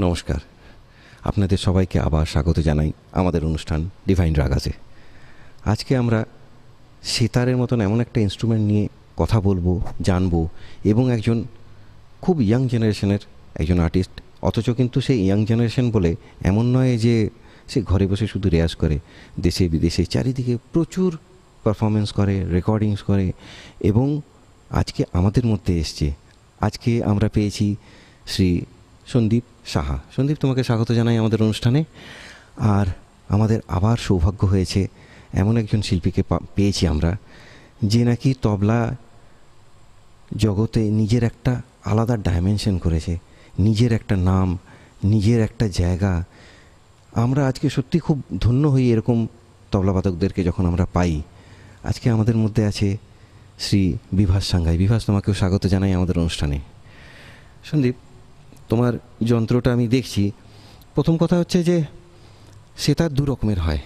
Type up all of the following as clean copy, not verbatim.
নমস্কার, আপনাদের সবাইকে আবার স্বাগত জানাই আমাদের অনুষ্ঠান ডিভাইন রাগাজে। আজকে আমরা সেতারের মতন এমন একটা ইনস্ট্রুমেন্ট নিয়ে কথা বলবো, জানবো, এবং একজন খুব ইয়াং জেনারেশনের একজন আর্টিস্ট, অথচ কিন্তু সেই ইয়াং জেনারেশন বলে এমন নয় যে সে ঘরে বসে শুধু রেয়াজ করে। দেশে বিদেশে চারিদিকে প্রচুর পারফরমেন্স করে, রেকর্ডিংস করে, এবং আজকে আমাদের মধ্যে এসছে। আজকে আমরা পেয়েছি শ্রী সন্দীপ সাহা। সন্দীপ, তোমাকে স্বাগত জানাই আমাদের অনুষ্ঠানে। আর আমাদের আবার সৌভাগ্য হয়েছে, এমন একজন শিল্পীকে পেয়েছি আমরা, যে নাকি তবলা জগতে নিজের একটা আলাদা ডাইমেনশন করেছে, নিজের একটা নাম, নিজের একটা জায়গা। আমরা আজকে সত্যি খুব ধন্য হই এরকম তবলাবাদকদেরকে যখন আমরা পাই। আজকে আমাদের মধ্যে আছে শ্রী বিভাস সাঙ্গাই। বিভাস, তোমাকেও স্বাগত জানাই আমাদের অনুষ্ঠানে। সন্দীপ, তোমার যন্ত্রটা আমি দেখছি। প্রথম কথা হচ্ছে যে সেতার দু রকমের হয়,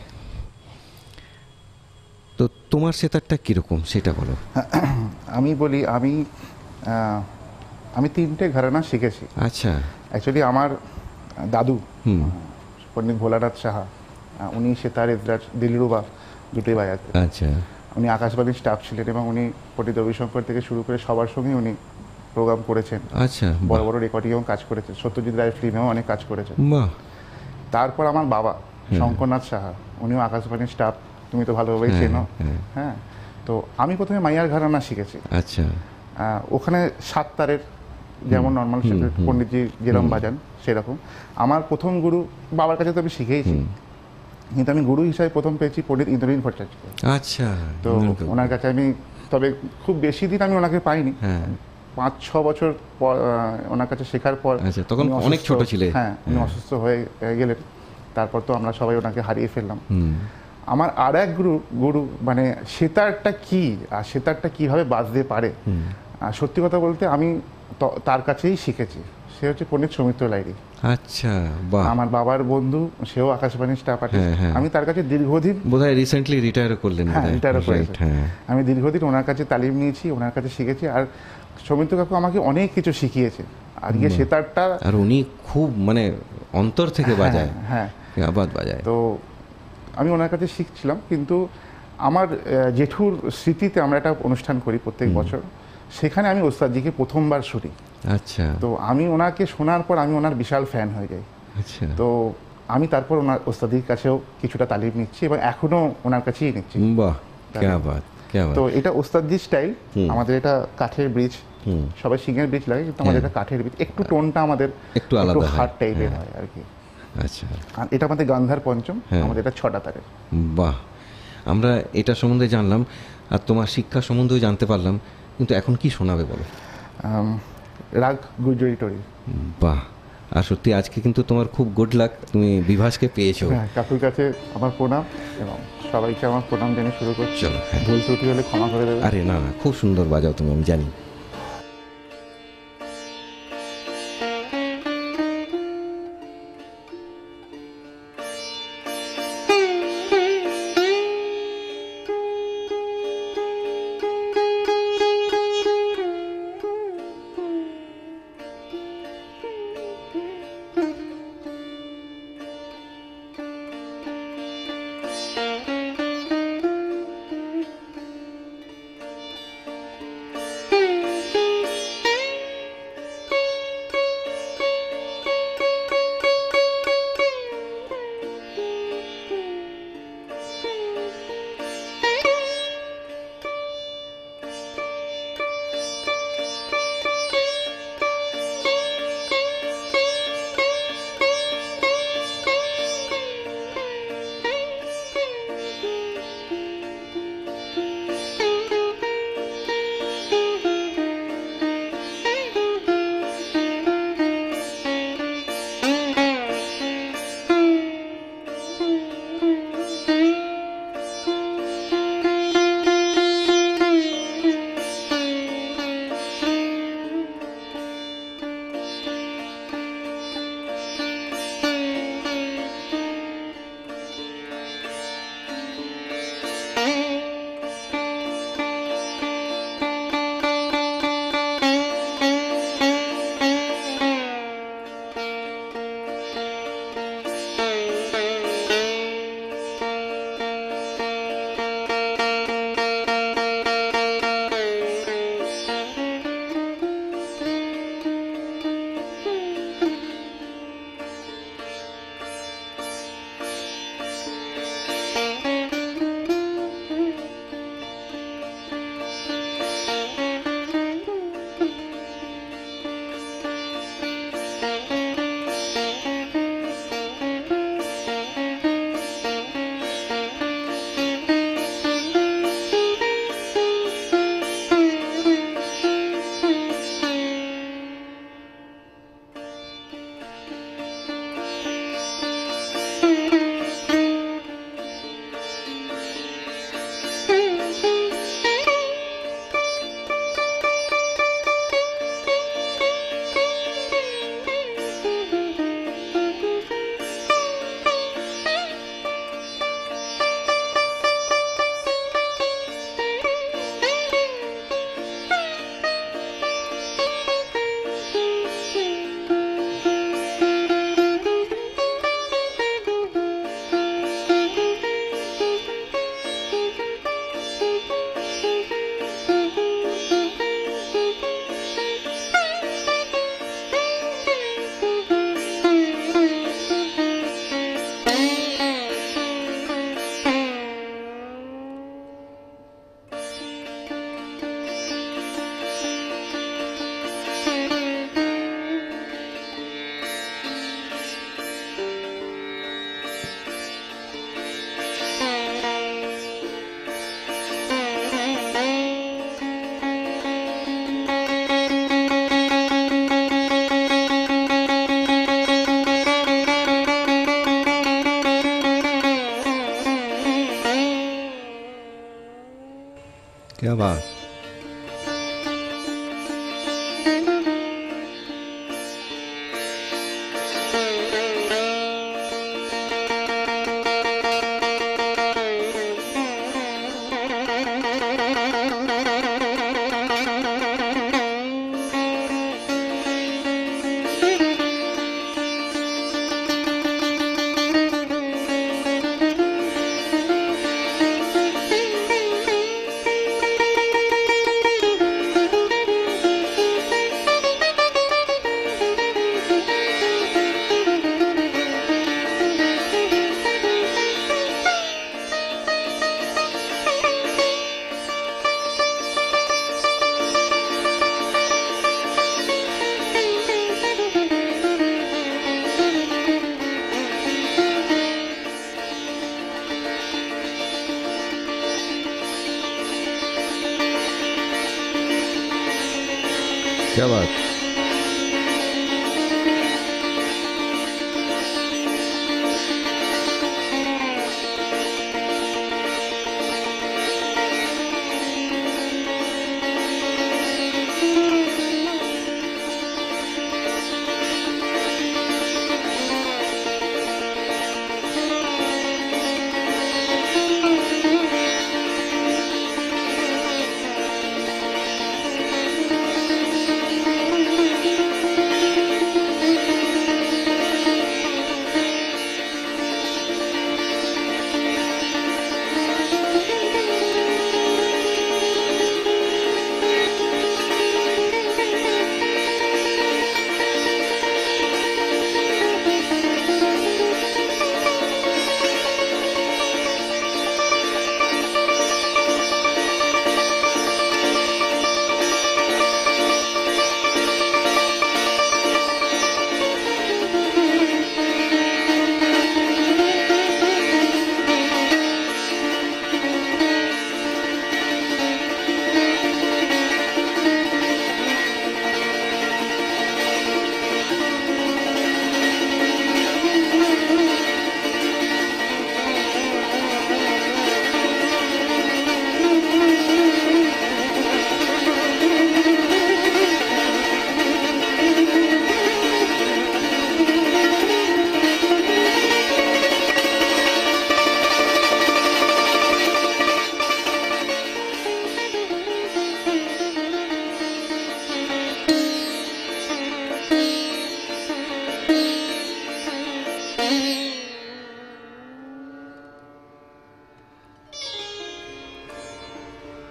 তো তোমার সেতারটা কীরকম সেটা বলো। আমি বলি, আমি তিনটে ঘরানা শিখেছি। আচ্ছা। অ্যাকচুয়ালি আমার দাদু পণ্ডিত ভোলানাথ সাহা, উনি সেতার, এজরাজ, দিলরুবা দুটোই বাজাতেন। আচ্ছা। উনি আকাশবাণীর স্টাফ ছিলেন এবং উনি পণ্ডিত রবিশঙ্কর থেকে শুরু করে সবার সঙ্গেই উনি প্রোগ্রাম করেছেন। আচ্ছা। বড় বড় রেকর্ডিংয়েও কাজ করেছেন, সত্যজিৎ রায় ফিল্মেও অনেক কাজ করেছেন। বাহ। তারপর আমার বাবা শঙ্করনাথ সাহা, উনিও আকাশবাণীর স্টাফ, তুমি তো ভালোভাবেই চেনো। হ্যাঁ, তো আমি প্রথমে মাইয়ার ঘরানা শিখেছি। আচ্ছা। ওখানে সাত তারের, যেমন নর্মাল পণ্ডিতজি যেরকম বাজান সেরকম। আমার প্রথম গুরু, বাবার কাছে তো আমি শিখেইছি, কিন্তু আমি গুরু হিসাবে প্রথম পেয়েছি পণ্ডিত ইন্দ্রনীল ভট্টাচার্য। আচ্ছা। তো ওনার কাছে আমি, তবে খুব বেশি দিন আমি ওনাকে পাইনি, 5-6 বছর পর ওনার কাছে শেখার পর। আচ্ছা, তখন অনেক ছোট ছিলে। হ্যাঁ, উনি অসুস্থ হয়ে গেলেন। তারপর তো আমরা সবাই ওনাকে হারিয়ে ফেললাম। আমার আর এক গুরু মানে সেতারটা কি আর সেতারটা কিভাবে বাজতে পারে, সত্যি কথা বলতে আমি তার কাছেই শিখেছি। সে হচ্ছে পণ্ডিত সৌমিত্র লাহিড়ী। আচ্ছা, বাহ। আমার বাবার বন্ধু, সেও আকাশবাণীর স্টাফ আর্টিস্ট। আমি তার কাছে দীর্ঘদিন, বোধহয় রিসেন্টলি রিটায়ার করলেন। হ্যাঁ, রিটায়ার করেছেন। আমি দীর্ঘদিন ওনার কাছে তালিম নিয়েছি, ওনার কাছে শিখেছি। আর সৌমিত্র কাকু আমাকে অনেক কিছু শিখিয়েছে। আর ইয়ে সেতারটা, আর উনি খুব মানে অন্তর থেকে বাজায়। হ্যাঁ, আবাদ বাজায়। তো আমি ওনার কাছে শিখছিলাম। কিন্তু আমার জেঠুর স্মৃতিতে আমরা একটা অনুষ্ঠান করি প্রত্যেক বছর, সেখানে আমি ওস্তাদজিকে প্রথমবার শুনি। আচ্ছা। তো আমি ওনাকে শোনার পর আমি ওনার বিশাল ফ্যান হয়ে যাই। আচ্ছা। তো আমি তারপর ওনার ওস্তাদির কাছেও কিছুটা তালিম নিচ্ছি এবং এখনো ওনার কাছেই নিচ্ছি। বাহ, ক্যা বাত, ক্যা বাত। তো এটা ওস্তাদজির স্টাইল। আমাদের এটা কাঠের ব্রিজ, সবাই সিংহের ব্রিজ লাগে, কিন্তু আমাদের এটা কাঠের ব্রিজ। একটু টোনটা আমাদের একটু আলাদা, হার্ড টাইপের হয় আর কি। আচ্ছা। আর এটা আমাদের গান্ধার পঞ্চম, আমাদের এটা 6টা তারের। বাহ, আমরা এটা সম্বন্ধে জানলাম, আর তোমার শিক্ষা সম্বন্ধেও জানতে পারলাম। কিন্তু এখন কি শোনাবে বলো? রাগ গুজরি টরি। বাহ, আর সত্যি আজকে কিন্তু তোমার খুব গুড লাক, তুমি বিভাসকে পেয়েছো। কাকুর কাছে আমার প্রণাম এবং সবাইকে আমার প্রণাম জানিয়ে শুরু করছি। চলো, ভুল ত্রুটি হলে ক্ষমা করে দেবে। আরে না না, খুব সুন্দর বাজাও তুমি, আমি জানি। बात। क्या बात।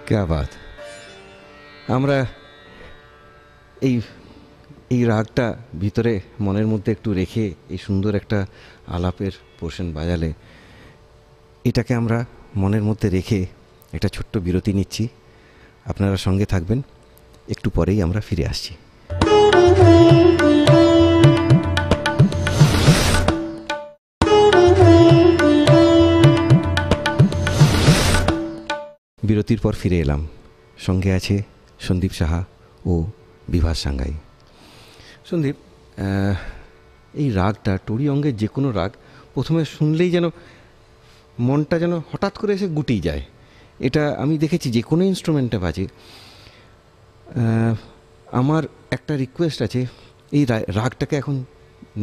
क्या बात। আমরা এই রাগটা ভিতরে মনের মধ্যে একটু রেখে এই সুন্দর একটা আলাপের পোর্শন বাজালে, এটাকে আমরা মনের মধ্যে রেখে একটা ছোট্ট বিরতি নিচ্ছি। আপনারা সঙ্গে থাকবেন, একটু পরেই আমরা ফিরে আসছি। বিরতির পর ফিরে এলাম। সঙ্গে আছে সন্দীপ সাহা ও বিভাস সাঙ্গাই। সন্দীপ, এই রাগটা টরি অঙ্গের যে কোনো রাগ প্রথমে শুনলেই যেন মনটা যেন হঠাৎ করে এসে গুটিয়ে যায়। এটা আমি দেখেছি যে কোনো ইনস্ট্রুমেন্টে বাজে। আমার একটা রিকোয়েস্ট আছে, এই রাগটাকে এখন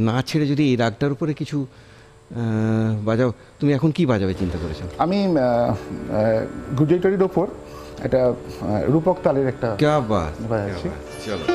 না ছেড়ে যদি এই রাগটার উপরে কিছু বাজাও। তুমি এখন কি বাজাবে চিন্তা করেছো? আমি গুজরাটির ওপর একটা রূপক তালের একটা क्या बात, বাজাচ্ছি। চলো।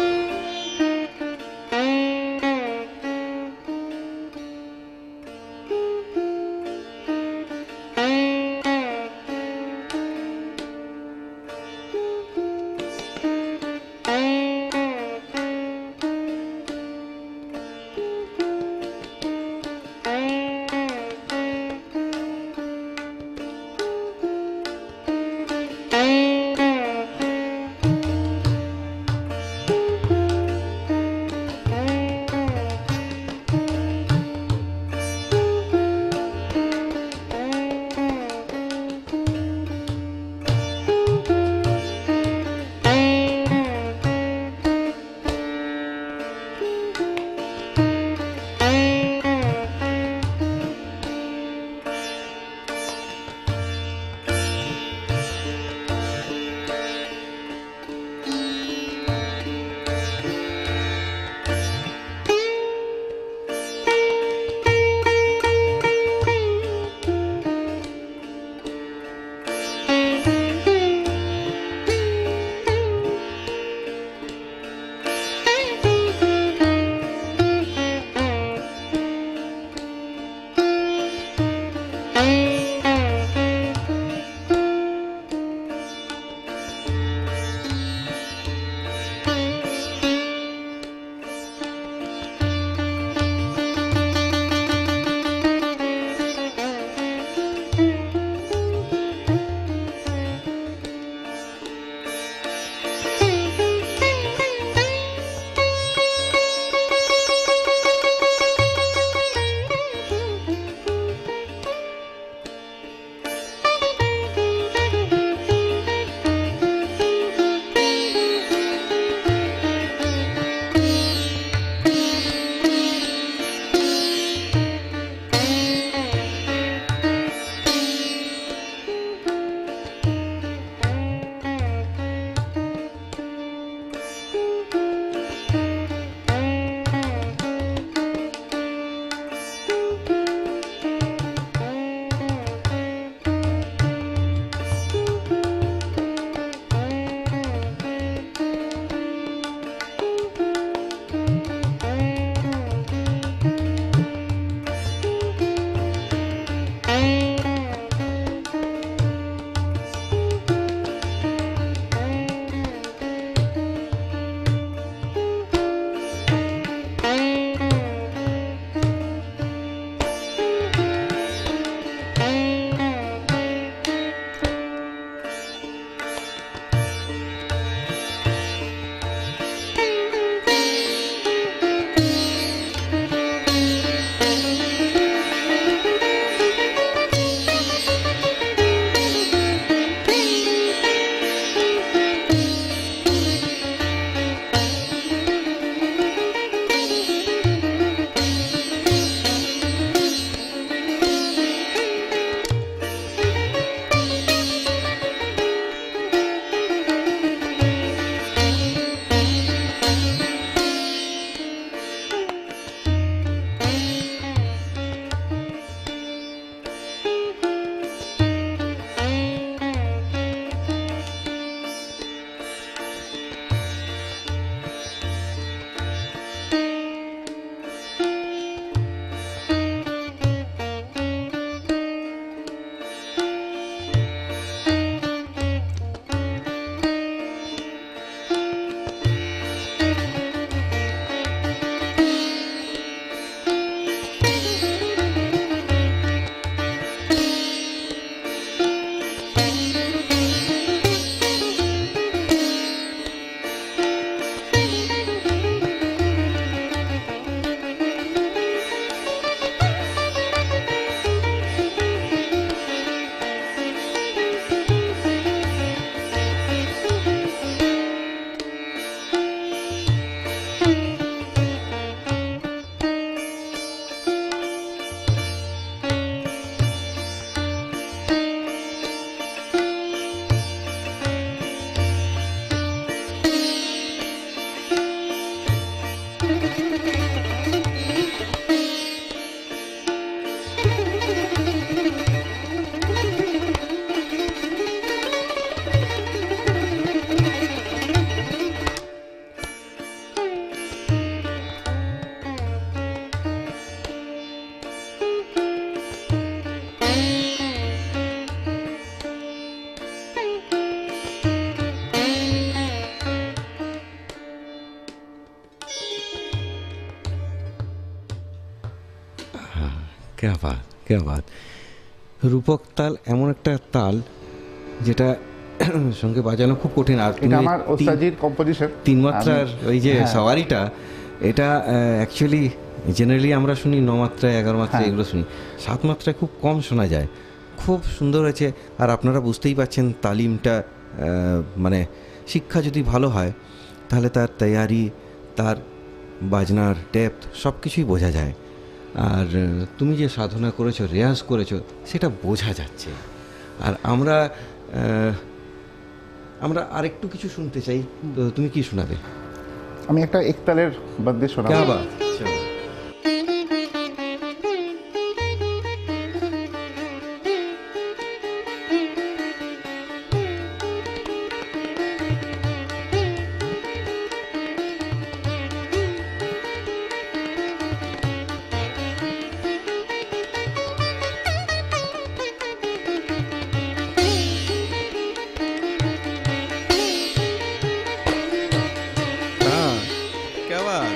হ্যাঁ, ক্যা বাত, ক্যা বাত। রূপক তাল এমন একটা তাল যেটা সঙ্গে বাজানো খুব কঠিন। আর এটা আমার ওস্তাজির কম্পোজিশন। তিন মাত্রার ওই যে হ্যাঁ। সওয়ারিটা, এটা অ্যাকচুয়ালি জেনারেলি আমরা শুনি 9 মাত্রায়, 11 মাত্রায়, হ্যাঁ। এগুলো শুনি। 7 মাত্রায় খুব কম শোনা যায়। খুব সুন্দর হয়েছে। আর আপনারা বুঝতেই পারছেন তালিমটা, মানে শিক্ষা যদি ভালো হয় তাহলে তার তৈয়ারি, তার বাজনার ডেপথ সব কিছুই বোঝা যায়। আর তুমি যে সাধনা করেছো, রেয়াজ করেছো, সেটা বোঝা যাচ্ছে। আর আমরা আরেকটু কিছু শুনতে চাই। তো তুমি কি শোনাবে? আমি একটা একতালের বাদ্যে क्या শোনাবো। बात, चलो। हाँ, क्या बात।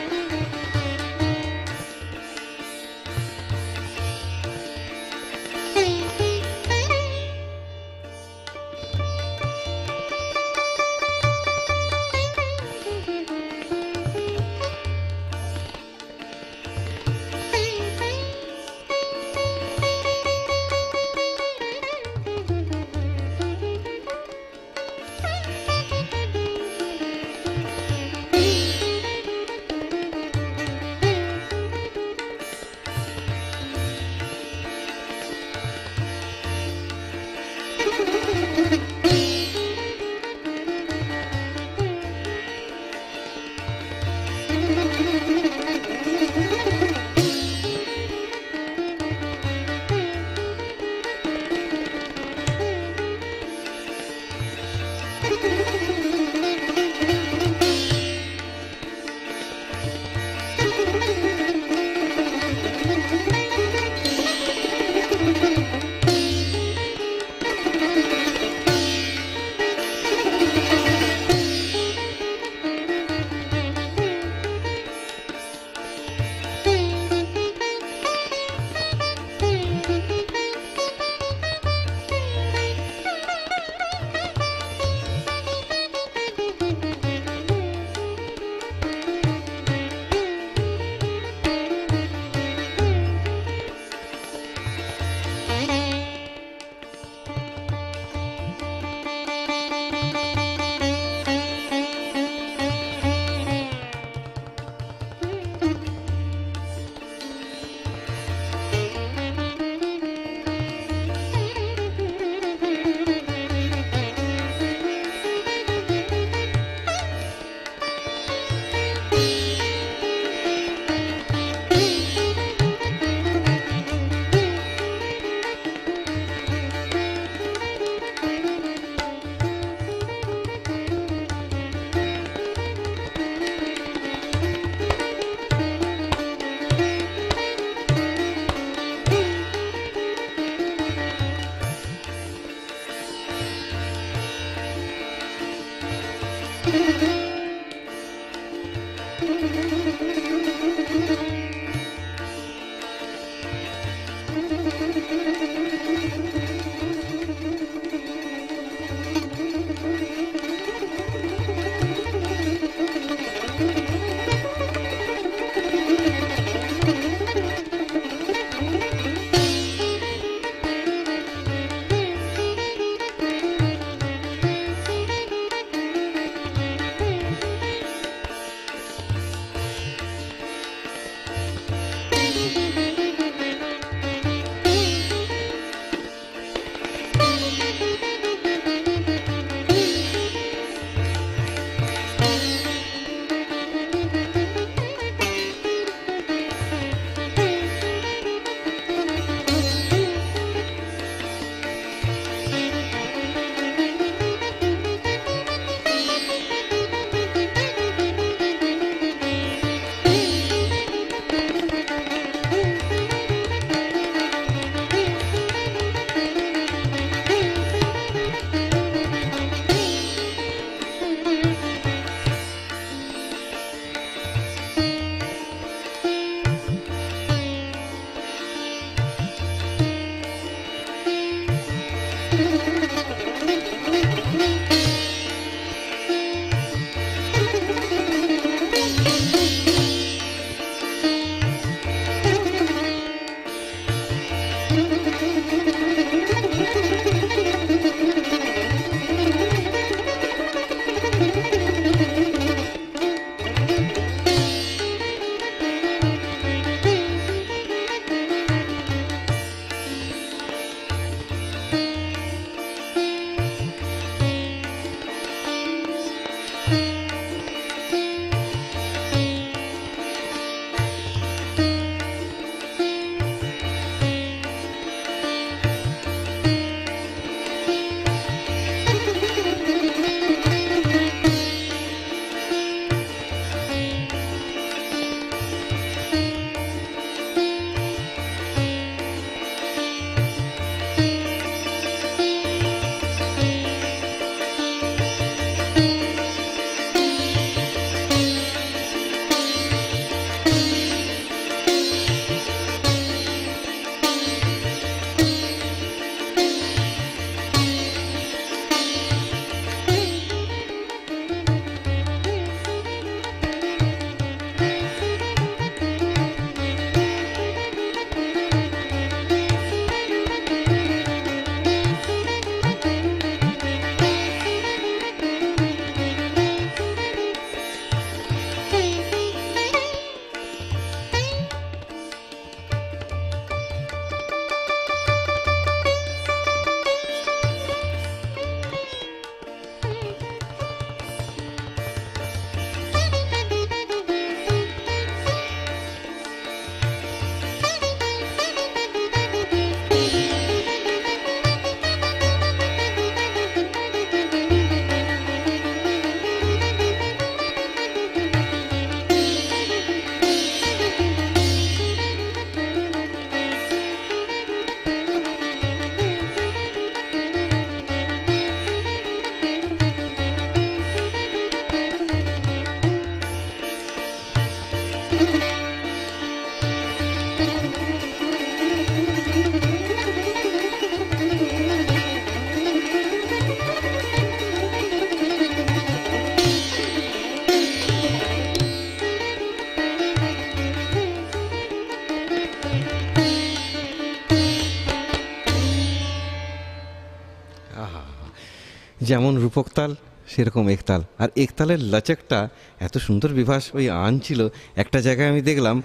যেমন রূপক তাল সেরকম একতাল, আর একতালের লচকটা এত সুন্দর বিভাস ওই আনছিল। একটা জায়গায় আমি দেখলাম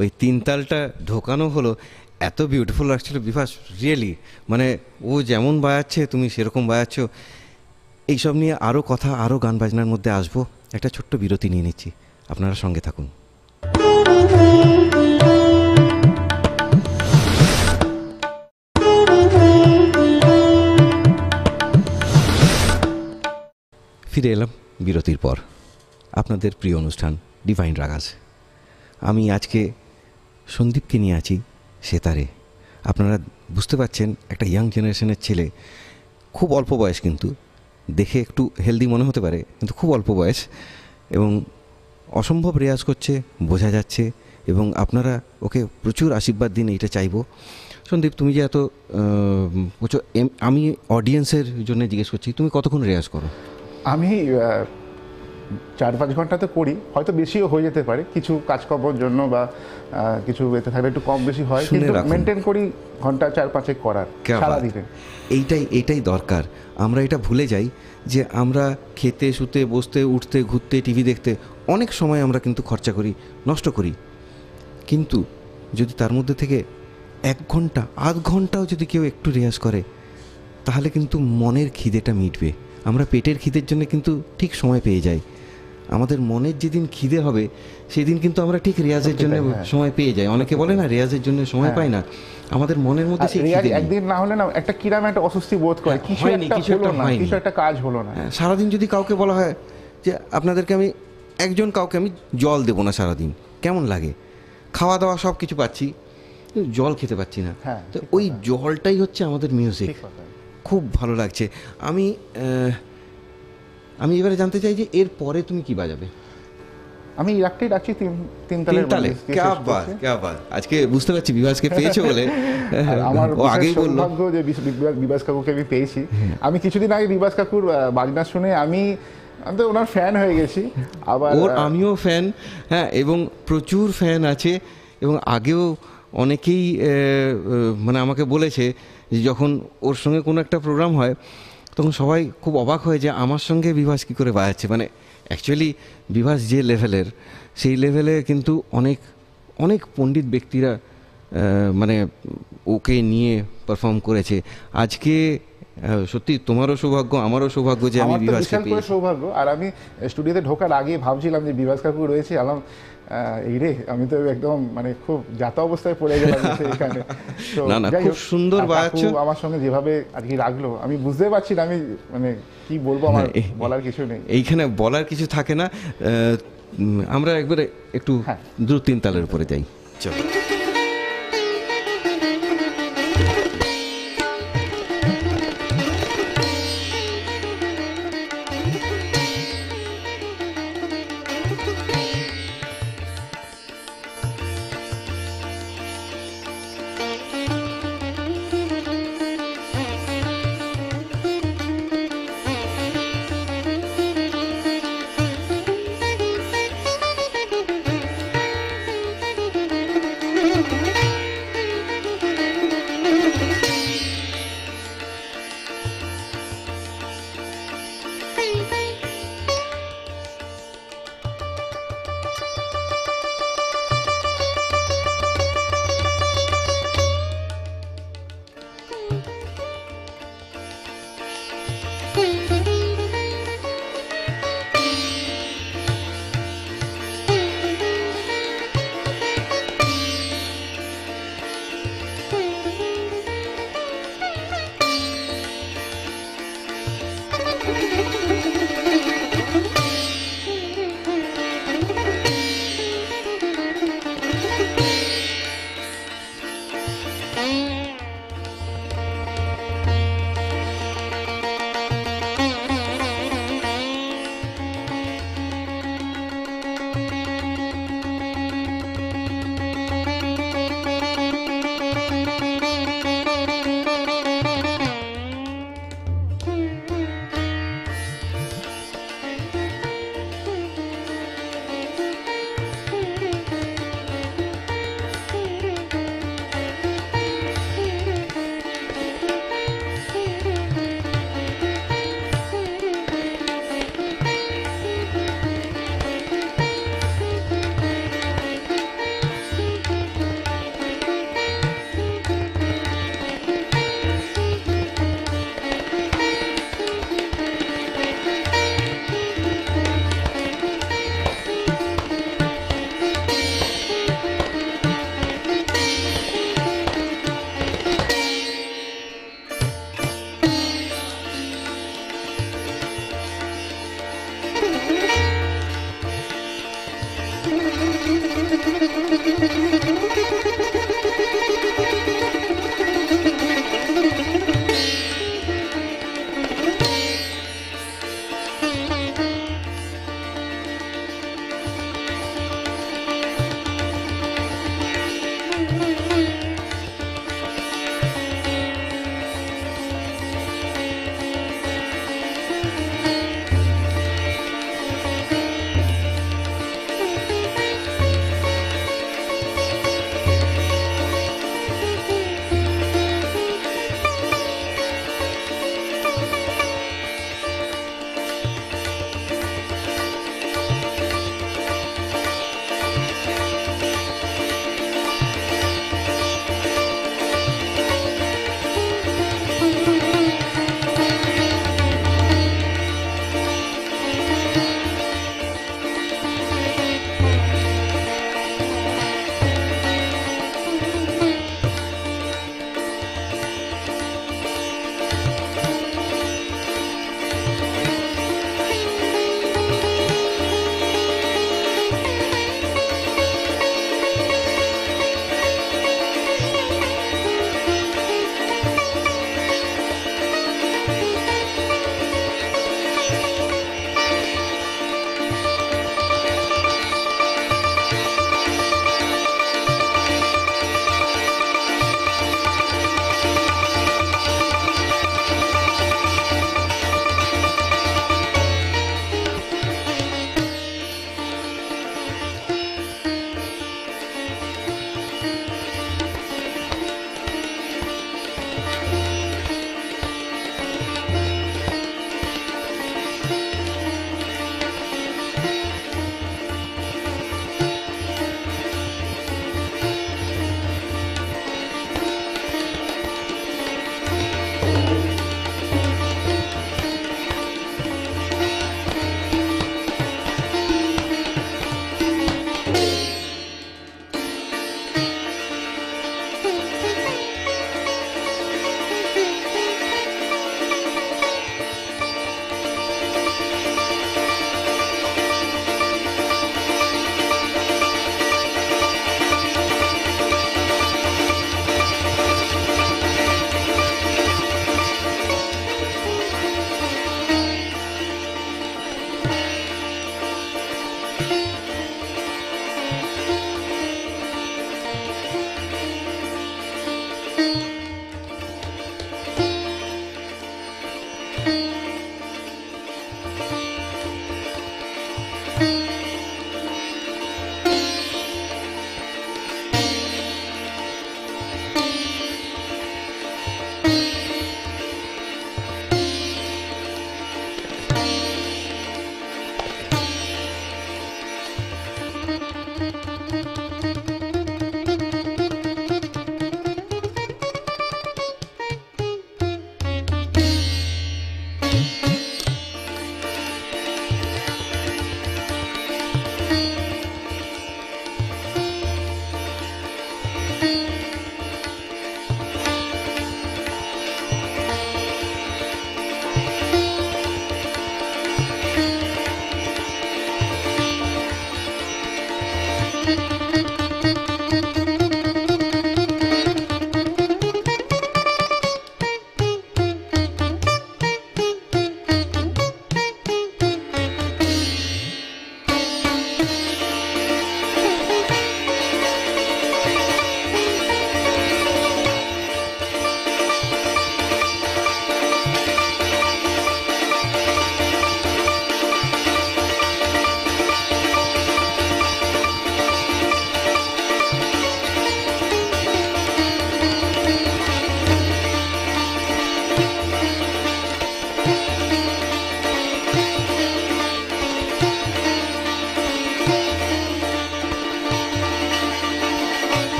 ওই তিন তালটা ঢোকানো হলো, এত বিউটিফুল লাগছিল বিভাস, রিয়েলি। মানে ও যেমন বাজাচ্ছে তুমি সেরকম বাজাচ্ছ। এইসব নিয়ে আরও কথা, আরও গান বাজনার মধ্যে আসবো। একটা ছোট্ট বিরতি নিয়ে নিচ্ছি, আপনারা সঙ্গে থাকুন। ফিরে এলাম বিরতির পর, আপনাদের প্রিয় অনুষ্ঠান ডিভাইন রাগাজ। আমি আজকে সন্দীপকে নিয়ে আছি সেতারে। আপনারা বুঝতে পারছেন একটা ইয়াং জেনারেশনের ছেলে, খুব অল্প বয়স, কিন্তু দেখে একটু হেলদি মনে হতে পারে, কিন্তু খুব অল্প বয়স এবং অসম্ভব রেয়াজ করছে, বোঝা যাচ্ছে। এবং আপনারা ওকে প্রচুর আশীর্বাদ দিন, এইটা চাইবো। সন্দীপ, তুমি যে এত আমি অডিয়েন্সের জন্য জিজ্ঞেস করছি, তুমি কতক্ষণ রেয়াজ করো? আমি 4-5 ঘন্টা তো করি, হয়তো বেশিও হয়ে যেতে পারে কিছু কাজকর্মের জন্য, বা কিছু এতে থাকলে একটু কম বেশি হয়, কিন্তু মেনটেন করি ঘন্টা 4-5 করার সারাদিনে। এইটাই দরকার। আমরা এটা ভুলে যাই যে আমরা খেতে, শুতে, বসতে, উঠতে, ঘুরতে, টিভি দেখতে অনেক সময় আমরা কিন্তু খরচা করি, নষ্ট করি। কিন্তু যদি তার মধ্যে থেকে 1 ঘন্টা, আধ ঘন্টাও যদি কেউ একটু রেয়াজ করে, তাহলে কিন্তু মনের খিদেটা মিটবে। আমরা পেটের খিদের জন্য কিন্তু ঠিক সময় পেয়ে যাই, আমাদের মনের যেদিন খিদে হবে সেই দিন কিন্তু আমরা ঠিক রেয়াজের জন্য সময় পেয়ে যাই। অনেকে বলে না রেয়াজের জন্য সময় পাই না, আমাদের মনের মধ্যে সেই খিদে একদিন না হলে না একটা কিরাম একটা অস্বস্তি বোধ করে, কিছু একটা কাজ হলো না। সারাদিন যদি কাউকে বলা হয় যে আপনাদেরকে আমি কাউকে আমি জল দেবো না সারাদিন, কেমন লাগে? খাওয়া দাওয়া সব কিছু পাচ্ছি, জল খেতে পাচ্ছি না। তো ওই জলটাই হচ্ছে আমাদের মিউজিক। খুব ভালো লাগছে। আমি এবারে জানতে চাই যে এর পরে তুমি কি বাজাবে? আমি রাখতেই রাখছি তিন তালে। আজকে বুঝতে পারছি বিভাসকে পেয়েছো বলে। আমার আগেই সৌভাগ্য যে বিভাস কাকুকে আমি পেয়েছি। আমি কিছুদিন আগে বিভাস কাকুর বাজনা শুনে আমি তো ওনার ফ্যান হয়ে গেছি। আবার আমিও ফ্যান, হ্যাঁ, এবং প্রচুর ফ্যান আছে। এবং আগেও অনেকেই মানে আমাকে বলেছে যে যখন ওর সঙ্গে কোনো একটা প্রোগ্রাম হয় তখন সবাই খুব অবাক হয় যে আমার সঙ্গে বিভাস কী করে বাজাচ্ছে। মানে অ্যাকচুয়ালি বিভাস যে লেভেলের, সেই লেভেলে কিন্তু অনেক অনেক পণ্ডিত ব্যক্তিরা মানে ওকে নিয়ে পারফর্ম করেছে। আজকে সত্যি তোমারও সৌভাগ্য, আমারও সৌভাগ্য যে আমি বিভাসকে পেয়েছি। সৌভাগ্য। আর আমি স্টুডিওতে ঢোকার আগে ভাবছিলাম যে বিভাস কাকু রয়েছে, এই রে আমি তো একদম মানে খুব যাতা অবস্থায় পড়ে গেলাম এখানে। না, খুব সুন্দর বাজাচ্ছ। আমার সঙ্গে যেভাবে আজকে রাখলো আমি বুঝতে পারছি না, আমি মানে কি বলবো, আমার বলার কিছু নেই। এইখানে বলার কিছু থাকে না। আমরা একবারে একটু 2-3 তালের উপরে যাই, চলো।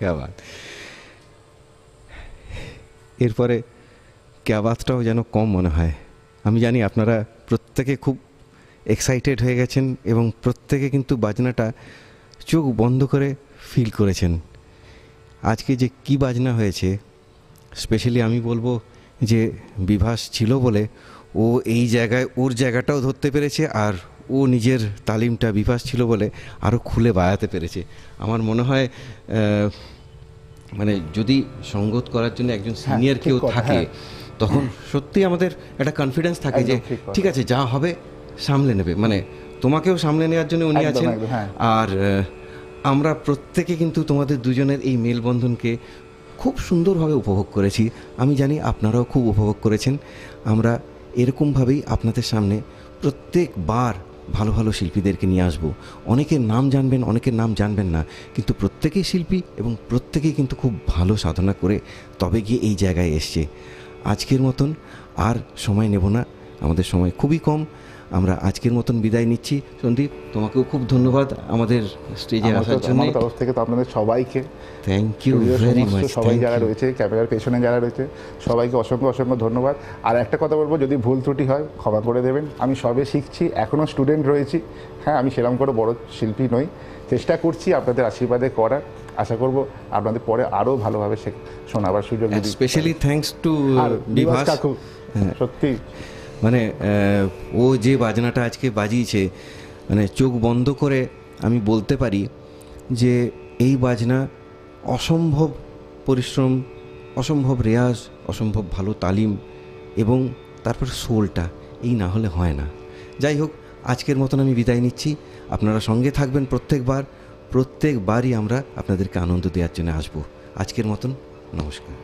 क्या बात। এরপরে क्या বাতটাও যেন কম মনে হয়। আমি জানি আপনারা প্রত্যেকে খুব এক্সাইটেড হয়ে গেছেন এবং প্রত্যেকে কিন্তু বাজনাটা চোখ বন্ধ করে ফিল করেছেন। আজকে যে কি বাজনা হয়েছে, স্পেশালি আমি বলবো যে বিভাস ছিল বলে ও এই জায়গায় ওর জায়গাটাও ধরতে পেরেছে, আর ও নিজের তালিমটা বিভাস ছিল বলে আরও খুলে বাজাতে পেরেছে। আমার মনে হয় মানে যদি সঙ্গত করার জন্য একজন সিনিয়র কেউ থাকে তখন সত্যি আমাদের একটা কনফিডেন্স থাকে যে ঠিক আছে যা হবে সামলে নেবে, মানে তোমাকেও সামলে নেওয়ার জন্য উনি আছেন। আর আমরা প্রত্যেকে কিন্তু তোমাদের দুজনের এই মেলবন্ধনকে খুব সুন্দরভাবে উপভোগ করেছি। আমি জানি আপনারাও খুব উপভোগ করেছেন। আমরা এরকমভাবেই আপনাদের সামনে প্রত্যেকবার ভালো ভালো শিল্পীদেরকে নিয়ে আসবো। অনেকের নাম জানবেন, অনেকের নাম জানবেন না, কিন্তু প্রত্যেকেই শিল্পী এবং প্রত্যেকেই কিন্তু খুব ভালো সাধনা করে তবে গিয়ে এই জায়গায় এসছে। আজকের মতন আর সময় নেব না, আমাদের সময় খুবই কম। আমরা আজকের মতন বিদায় নিচ্ছি। সন্দীপ, তোমাকেও খুব ধন্যবাদ আমাদের স্টেজে আসার জন্য। আমার তরফ থেকে তো আপনাদের সবাইকে থ্যাংক ইউ ভেরি মাচ। সবাই যারা রয়েছে, ক্যামেরার পেছনে যারা রয়েছে সবাইকে অসংখ্য অসংখ্য ধন্যবাদ। আর একটা কথা বলবো, যদি ভুল ত্রুটি হয় ক্ষমা করে দেবেন। আমি সবে শিখছি, এখনও স্টুডেন্ট রয়েছি। হ্যাঁ, আমি সেরকম করে বড় শিল্পী নই, চেষ্টা করছি আপনাদের আশীর্বাদে করার। আশা করব আপনাদের পরে আরও ভালোভাবে শোনাবার সুযোগ। স্পেশালি থ্যাঙ্কস টু বিভাস কাকু, সত্যি মানে ও যে বাজনাটা আজকে বাজিয়েছে, মানে চোখ বন্ধ করে আমি বলতে পারি যে এই বাজনা অসম্ভব পরিশ্রম, অসম্ভব রেয়াজ, অসম্ভব ভালো তালিম এবং তারপর সোলটা এই না হলে হয় না। যাই হোক, আজকের মতন আমি বিদায় নিচ্ছি। আপনারা সঙ্গে থাকবেন প্রত্যেকবারই আমরা আপনাদেরকে আনন্দ দেওয়ার জন্য আসবো। আজকের মতন নমস্কার।